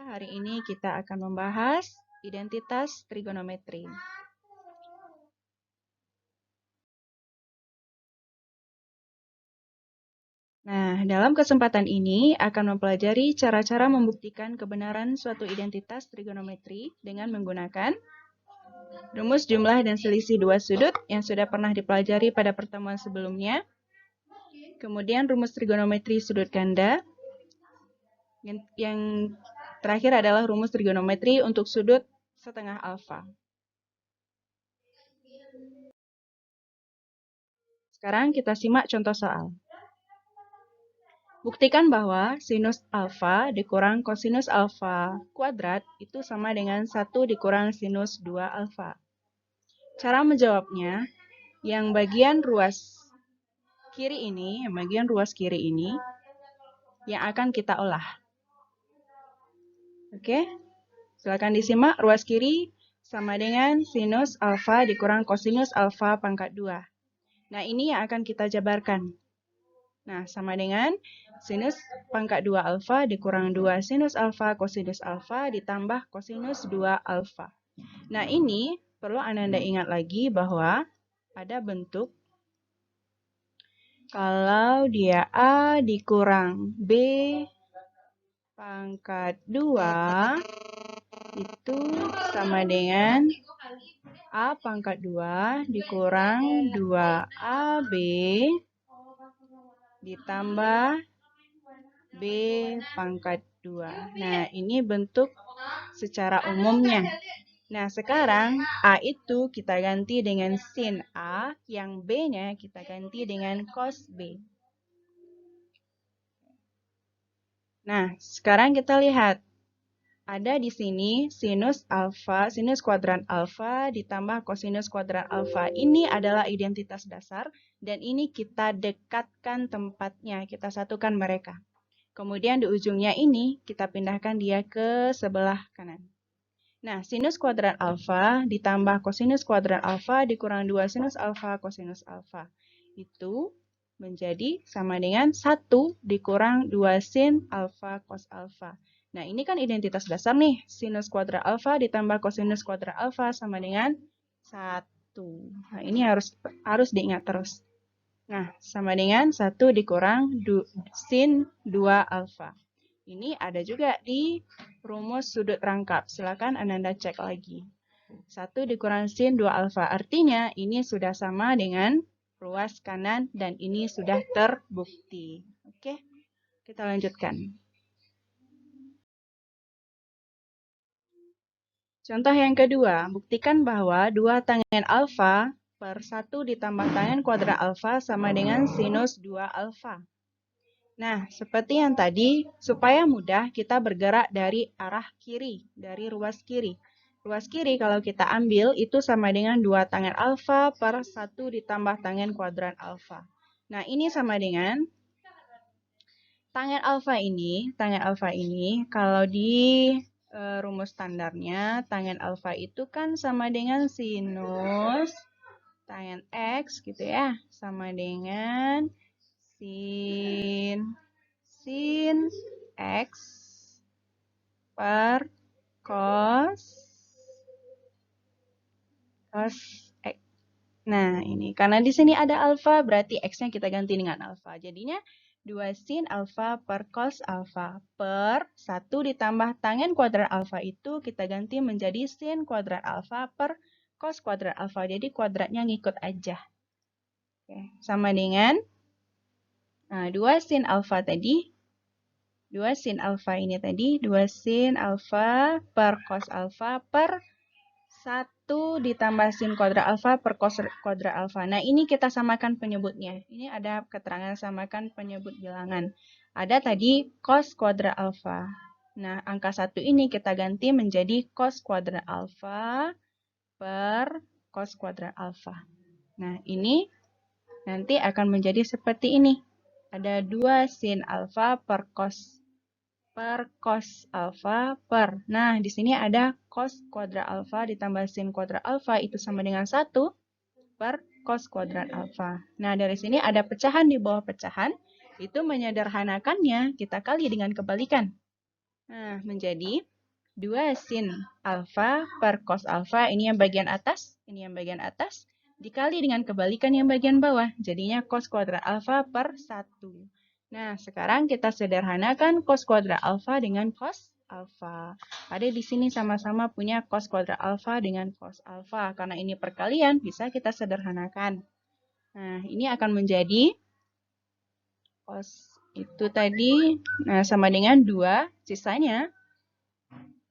Hari ini kita akan membahas identitas trigonometri. Nah, dalam kesempatan ini akan mempelajari cara-cara membuktikan kebenaran suatu identitas trigonometri dengan menggunakan rumus jumlah dan selisih dua sudut yang sudah pernah dipelajari pada pertemuan sebelumnya. Kemudian rumus trigonometri sudut ganda. Yang terakhir adalah rumus trigonometri untuk sudut setengah alfa. Sekarang kita simak contoh soal. Buktikan bahwa sinus alfa dikurang kosinus alfa kuadrat itu sama dengan 1 dikurang sinus 2 alfa. Cara menjawabnya, yang bagian ruas kiri ini yang akan kita olah. Oke, silakan disimak. Ruas kiri sama dengan sinus alfa dikurang kosinus alfa pangkat 2. Nah, ini yang akan kita jabarkan. Nah, sama dengan sinus pangkat 2 alfa dikurang 2 sinus alfa kosinus alfa ditambah kosinus 2 alfa. Nah, ini perlu Anda ingat lagi bahwa ada bentuk kalau dia A dikurang B pangkat 2 itu sama dengan A pangkat 2 dikurang 2AB ditambah B pangkat 2. Nah, ini bentuk secara umumnya. Nah, sekarang A itu kita ganti dengan sin A, yang B-nya kita ganti dengan cos B. Nah, sekarang kita lihat. Ada di sini sinus alfa, sinus kuadran alfa ditambah kosinus kuadran alfa. Ini adalah identitas dasar dan ini kita dekatkan tempatnya, kita satukan mereka. Kemudian di ujungnya ini kita pindahkan dia ke sebelah kanan. Nah, sinus kuadran alfa ditambah kosinus kuadran alfa dikurang 2 sinus alfa kosinus alfa. Itu menjadi sama dengan 1 dikurang 2 sin alfa cos alfa. Nah, ini kan identitas dasar nih. Sinus kuadrat alfa ditambah kosinus kuadrat alfa sama dengan 1. Nah, ini harus diingat terus. Nah, sama dengan 1 dikurang sin 2 alfa. Ini ada juga di rumus sudut rangkap. Silakan Anda cek lagi. 1 dikurang sin 2 alfa. Artinya ini sudah sama dengan ruas kanan dan ini sudah terbukti. Oke, kita lanjutkan. Contoh yang kedua, buktikan bahwa 2 tangen alfa per 1 ditambah tangen kuadrat alfa sama dengan sinus 2 alfa. Nah, seperti yang tadi, supaya mudah kita bergerak dari arah kiri, dari ruas kiri. Ruas kiri kalau kita ambil itu sama dengan 2 tangen alfa per 1 ditambah tangen kuadrat alfa. Nah, ini sama dengan tangen alfa ini kalau di rumus standarnya, tangen alfa itu kan sama dengan sinus tangen X gitu ya, sama dengan sin X per cos X. Nah, ini karena di sini ada alfa, berarti X-nya kita ganti dengan alfa. Jadinya 2 sin alfa per cos alfa per 1 ditambah tangen kuadrat alfa itu kita ganti menjadi sin kuadrat alfa per cos kuadrat alfa. Jadi kuadratnya ngikut aja. Oke, sama dengan 2 sin alfa tadi. 2 sin alfa ini tadi. 2 sin alfa per cos alfa per 1 ditambah sin kuadrat alfa per cos kuadrat alfa. Nah, ini kita samakan penyebutnya. Ini ada keterangan samakan penyebut bilangan. Ada tadi cos kuadrat alfa. Nah, angka 1 ini kita ganti menjadi cos kuadrat alfa per cos kuadrat alfa. Nah, ini nanti akan menjadi seperti ini. Ada 2 sin alfa per cos alfa per. Nah, di sini ada cos kuadrat alfa ditambah sin kuadrat alfa itu sama dengan 1 per cos kuadrat alfa. Nah, dari sini ada pecahan di bawah pecahan. Itu menyederhanakannya kita kali dengan kebalikan. Nah, menjadi 2 sin alfa per cos alfa, ini yang bagian atas, ini yang bagian atas, dikali dengan kebalikan yang bagian bawah, jadinya cos kuadrat alfa per 1. Nah, sekarang kita sederhanakan cos kuadrat alfa dengan cos alfa. Ada di sini sama-sama punya cos kuadrat alfa dengan cos alfa. Karena ini perkalian, bisa kita sederhanakan. Nah, ini akan menjadi cos itu tadi, nah sama dengan 2, sisanya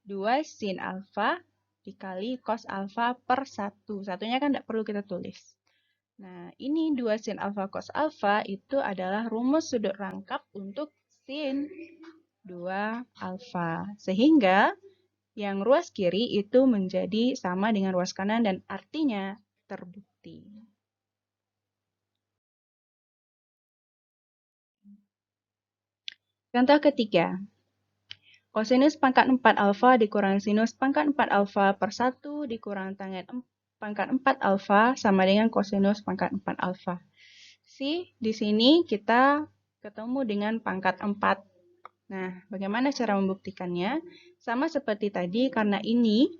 2 sin alfa dikali cos alfa per 1. Satunya kan tidak perlu kita tulis. Nah, ini 2 sin alfa cos alfa itu adalah rumus sudut rangkap untuk sin 2 alfa. Sehingga yang ruas kiri itu menjadi sama dengan ruas kanan dan artinya terbukti. Contoh ketiga. Kosinus pangkat 4 alfa dikurang sinus pangkat 4 alfa per 1 dikurang tangen pangkat 4 alfa sama dengan kosinus pangkat 4 alfa. Di sini kita ketemu dengan pangkat 4. Nah, bagaimana cara membuktikannya? Sama seperti tadi, karena ini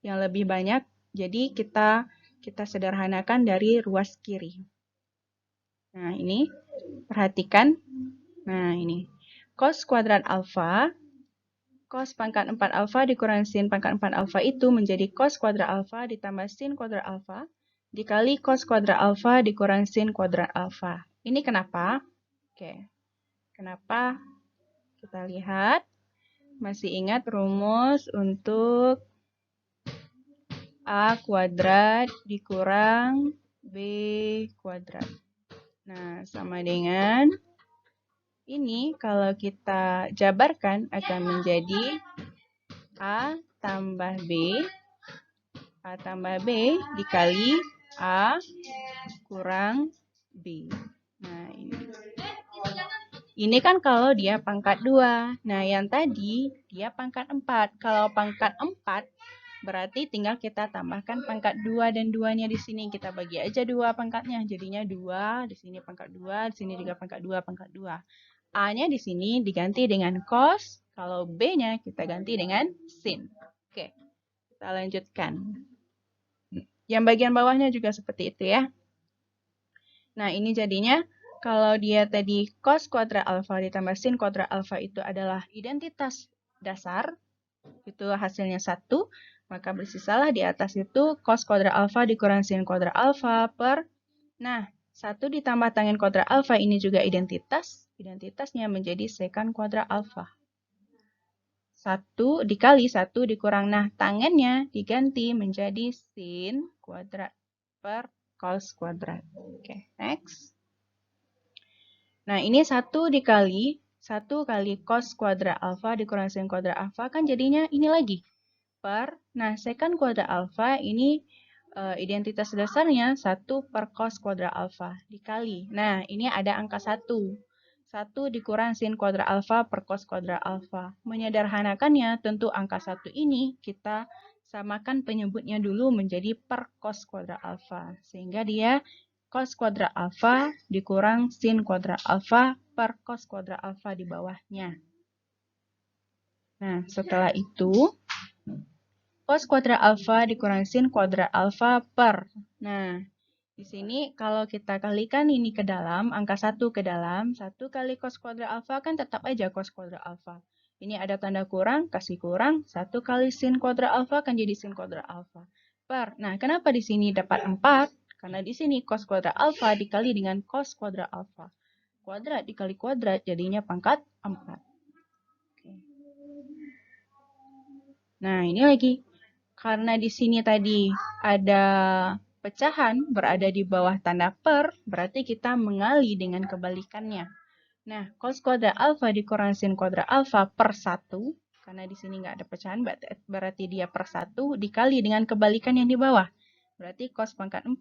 yang lebih banyak, jadi kita sederhanakan dari ruas kiri. Nah, ini perhatikan. Nah, ini cos kuadrat alfa, cos pangkat 4 alfa dikurang sin pangkat 4 alfa itu menjadi cos kuadrat alfa ditambah sin kuadrat alfa dikali cos kuadrat alfa dikurang sin kuadrat alfa. Ini kenapa? Oke. Kenapa? Kita lihat. Masih ingat rumus untuk A kuadrat dikurang B kuadrat. Nah, sama dengan ini kalau kita jabarkan akan menjadi A tambah B dikali A kurang B. Nah, ini kan kalau dia pangkat 2. Nah, yang tadi dia pangkat 4. Kalau pangkat 4, berarti tinggal kita tambahkan pangkat 2 dan 2-nya di sini. Kita bagi aja 2 pangkatnya. Jadinya 2, di sini pangkat 2, di sini juga pangkat 2, pangkat 2. A-nya di sini diganti dengan cos, kalau B-nya kita ganti dengan sin. Oke, kita lanjutkan. Yang bagian bawahnya juga seperti itu ya. Nah, ini jadinya kalau dia tadi cos kuadrat alfa ditambah sin kuadrat alfa itu adalah identitas dasar, itu hasilnya 1, maka bersisalah di atas itu cos kuadrat alfa dikurang sin kuadrat alfa per, nah, 1 ditambah tangen kuadrat alfa ini juga identitasnya menjadi sekant kuadrat alfa. 1 dikali 1 dikurang, nah tangennya diganti menjadi sin kuadrat per cos kuadrat. Oke, next. Nah, ini 1 kali cos kuadrat alfa dikurang sin kuadrat alfa kan jadinya ini lagi. Nah, sekant kuadrat alfa ini identitas dasarnya 1 per cos kuadrat alfa dikali. Nah, ini ada angka 1. 1 dikurang sin kuadrat alfa per cos kuadrat alfa. Menyederhanakannya, tentu angka 1 ini kita samakan penyebutnya dulu menjadi per cos kuadrat alfa. Sehingga dia cos kuadrat alfa dikurang sin kuadrat alfa per cos kuadrat alfa di bawahnya. Nah, setelah itu cos kuadrat alfa dikurang sin kuadrat alfa per. Nah, di sini kalau kita kalikan ini ke dalam, angka 1 ke dalam, 1 kali cos kuadrat alfa kan tetap aja cos kuadrat alfa. Ini ada tanda kurang, kasih kurang, 1 kali sin kuadrat alfa kan jadi sin kuadrat alfa. Per. Nah, kenapa di sini dapat 4? Karena di sini cos kuadrat alfa dikali dengan cos kuadrat alfa. Kuadrat dikali kuadrat jadinya pangkat 4. Oke. Nah, ini lagi. Karena di sini tadi ada pecahan berada di bawah tanda per, berarti kita mengali dengan kebalikannya. Nah, cos kuadrat alfa dikurang sin kuadrat alfa per 1, karena di sini nggak ada pecahan, berarti dia per 1, dikali dengan kebalikan yang di bawah. Berarti cos pangkat 4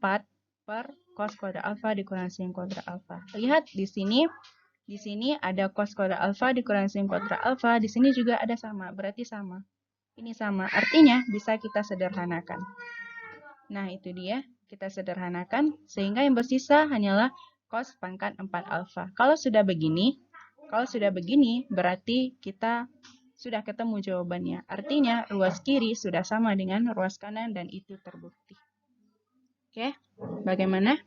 per cos kuadrat alfa dikurang sin kuadrat alfa. Lihat di sini ada cos kuadrat alfa dikurang sin kuadrat alfa, di sini juga ada sama, berarti sama. Ini sama, artinya bisa kita sederhanakan. Nah, itu dia, kita sederhanakan, sehingga yang bersisa hanyalah cos pangkat 4 alfa. Kalau sudah begini, Kalau sudah begini, berarti kita sudah ketemu jawabannya. Artinya, ruas kiri sudah sama dengan ruas kanan dan itu terbukti. Oke, bagaimana?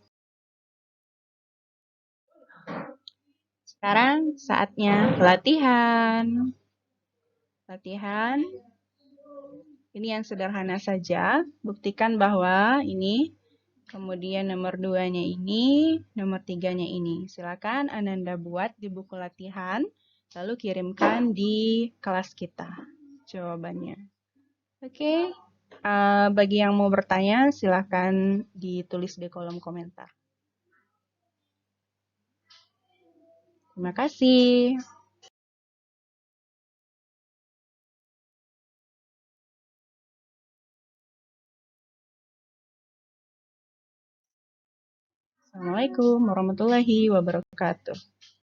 Sekarang saatnya latihan. Latihan. Ini yang sederhana saja. Buktikan bahwa ini, kemudian nomor 2-nya ini, nomor 3-nya ini. Silakan Ananda buat di buku latihan, lalu kirimkan di kelas kita jawabannya. Oke, bagi yang mau bertanya, silakan ditulis di kolom komentar. Terima kasih. Assalamualaikum warahmatullahi wabarakatuh.